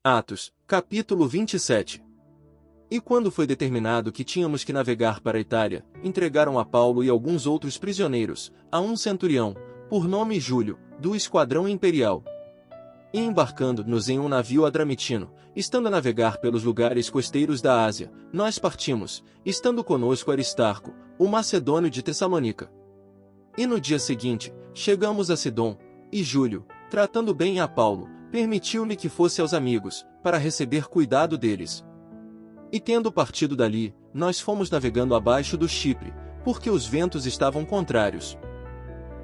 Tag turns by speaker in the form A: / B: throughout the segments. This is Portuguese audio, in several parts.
A: Atos, capítulo 27. E quando foi determinado que tínhamos que navegar para a Itália, entregaram a Paulo e alguns outros prisioneiros, a um centurião, por nome Júlio, do esquadrão imperial. E embarcando-nos em um navio adramitino, estando a navegar pelos lugares costeiros da Ásia, nós partimos, estando conosco Aristarco, o macedônio de Tessalônica. E no dia seguinte, chegamos a Sidom, e Júlio, tratando bem a Paulo, permitiu-lhe que fosse aos amigos, para receber cuidado deles. E tendo partido dali, nós fomos navegando abaixo do Chipre, porque os ventos estavam contrários.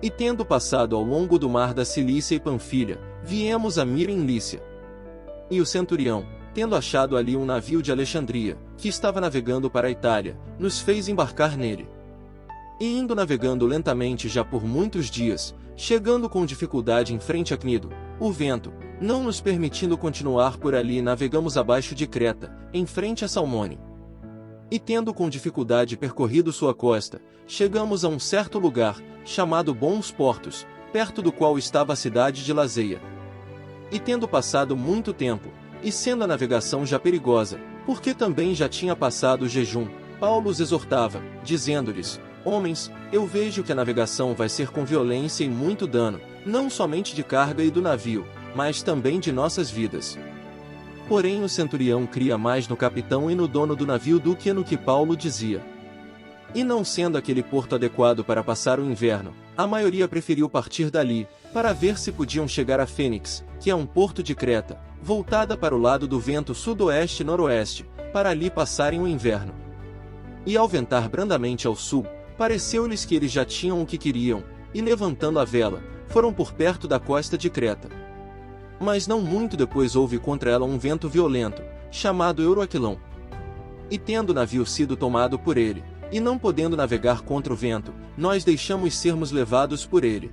A: E tendo passado ao longo do mar da Cilícia e Panfilha, viemos a Mira em Lícia. E o centurião, tendo achado ali um navio de Alexandria, que estava navegando para a Itália, nos fez embarcar nele. E indo navegando lentamente já por muitos dias, chegando com dificuldade em frente a Cnido, o vento, não nos permitindo continuar por ali, navegamos abaixo de Creta, em frente a Salmone. E tendo com dificuldade percorrido sua costa, chegamos a um certo lugar, chamado Bons Portos, perto do qual estava a cidade de Lazeia. E tendo passado muito tempo, e sendo a navegação já perigosa, porque também já tinha passado o jejum, Paulo os exortava, dizendo-lhes: Homens, eu vejo que a navegação vai ser com violência e muito dano, não somente de carga e do navio, mas também de nossas vidas. Porém o centurião cria mais no capitão e no dono do navio do que no que Paulo dizia. E não sendo aquele porto adequado para passar o inverno, a maioria preferiu partir dali, para ver se podiam chegar a Fênix, que é um porto de Creta, voltada para o lado do vento sudoeste-noroeste, para ali passarem o inverno. E ao ventar brandamente ao sul, pareceu-lhes que eles já tinham o que queriam, e levantando a vela, foram por perto da costa de Creta. Mas não muito depois houve contra ela um vento violento, chamado Euroaquilão. E tendo o navio sido tomado por ele, e não podendo navegar contra o vento, nós deixamos sermos levados por ele.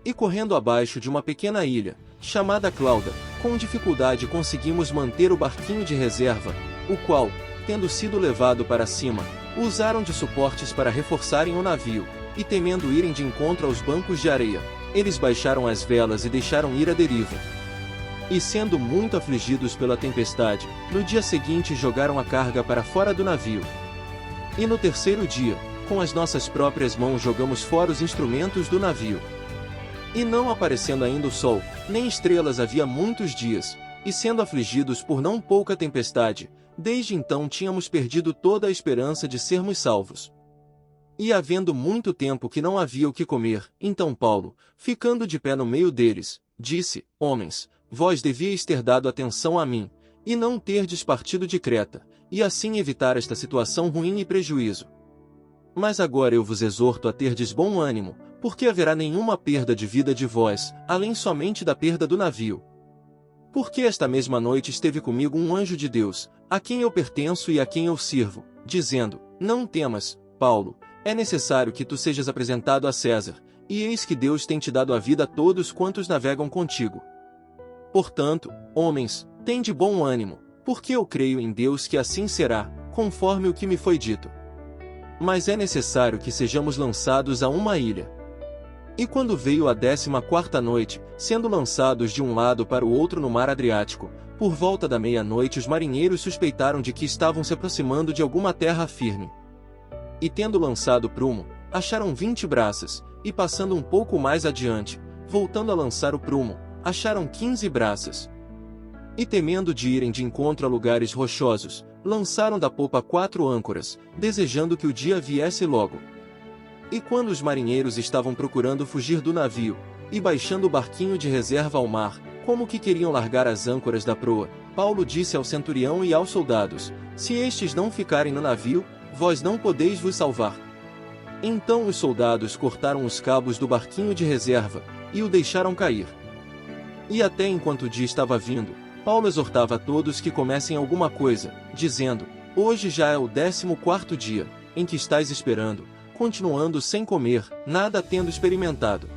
A: E correndo abaixo de uma pequena ilha, chamada Clauda, com dificuldade conseguimos manter o barquinho de reserva, o qual, tendo sido levado para cima, usaram de suportes para reforçarem o navio, e temendo irem de encontro aos bancos de areia, eles baixaram as velas e deixaram ir à deriva. E sendo muito afligidos pela tempestade, no dia seguinte jogaram a carga para fora do navio. E no terceiro dia, com as nossas próprias mãos jogamos fora os instrumentos do navio. E não aparecendo ainda o sol, nem estrelas havia muitos dias, e sendo afligidos por não pouca tempestade, desde então tínhamos perdido toda a esperança de sermos salvos. E havendo muito tempo que não havia o que comer, então Paulo, ficando de pé no meio deles, disse: Homens, vós devíeis ter dado atenção a mim, e não terdes partido de Creta, e assim evitar esta situação ruim e prejuízo. Mas agora eu vos exorto a terdes bom ânimo, porque haverá nenhuma perda de vida de vós, além somente da perda do navio. Porque esta mesma noite esteve comigo um anjo de Deus, a quem eu pertenço e a quem eu sirvo, dizendo: Não temas, Paulo, é necessário que tu sejas apresentado a César, e eis que Deus tem te dado a vida a todos quantos navegam contigo. Portanto, homens, tende bom ânimo, porque eu creio em Deus que assim será, conforme o que me foi dito. Mas é necessário que sejamos lançados a uma ilha. E quando veio a 14ª noite, sendo lançados de um lado para o outro no mar Adriático, por volta da meia-noite os marinheiros suspeitaram de que estavam se aproximando de alguma terra firme. E tendo lançado prumo, acharam 20 braças, e passando um pouco mais adiante, voltando a lançar o prumo, acharam 15 braças. E temendo de irem de encontro a lugares rochosos, lançaram da popa 4 âncoras, desejando que o dia viesse logo. E quando os marinheiros estavam procurando fugir do navio, e baixando o barquinho de reserva ao mar, como que queriam largar as âncoras da proa, Paulo disse ao centurião e aos soldados: Se estes não ficarem no navio, vós não podeis vos salvar. Então os soldados cortaram os cabos do barquinho de reserva, e o deixaram cair. E até enquanto o dia estava vindo, Paulo exortava a todos que comessem alguma coisa, dizendo: Hoje já é o 14º dia, em que estáis esperando, continuando sem comer, nada tendo experimentado.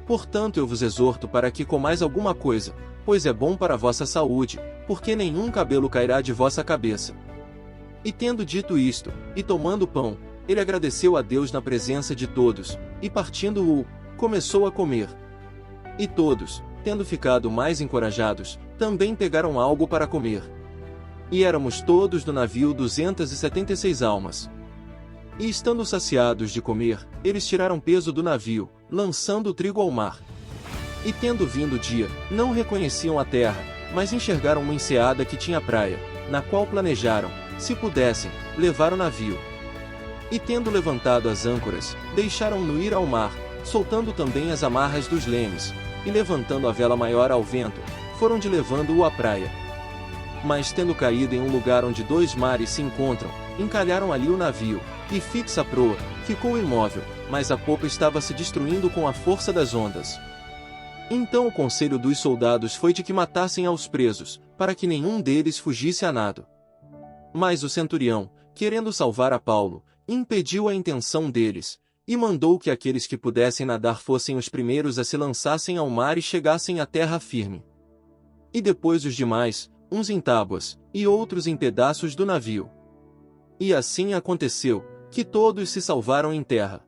A: Portanto eu vos exorto para que comais alguma coisa, pois é bom para a vossa saúde, porque nenhum cabelo cairá de vossa cabeça. E tendo dito isto, e tomando o pão, ele agradeceu a Deus na presença de todos, e partindo-o, começou a comer. E todos, tendo ficado mais encorajados, Também pegaram algo para comer. E éramos todos do navio 276 almas. E estando saciados de comer, eles tiraram peso do navio, lançando o trigo ao mar. E tendo vindo o dia, não reconheciam a terra, mas enxergaram uma enseada que tinha praia, na qual planejaram, se pudessem, levar o navio. E tendo levantado as âncoras, deixaram-no ir ao mar, soltando também as amarras dos lemes, e levantando a vela maior ao vento, foram de levando-o à praia. Mas tendo caído em um lugar onde dois mares se encontram, encalharam ali o navio, e fixa a proa, ficou imóvel, mas a popa estava se destruindo com a força das ondas. Então o conselho dos soldados foi de que matassem aos presos, para que nenhum deles fugisse a nado. Mas o centurião, querendo salvar a Paulo, impediu a intenção deles, e mandou que aqueles que pudessem nadar fossem os primeiros a se lançassem ao mar e chegassem à terra firme. E depois os demais, uns em tábuas, e outros em pedaços do navio. E assim aconteceu, que todos se salvaram em terra.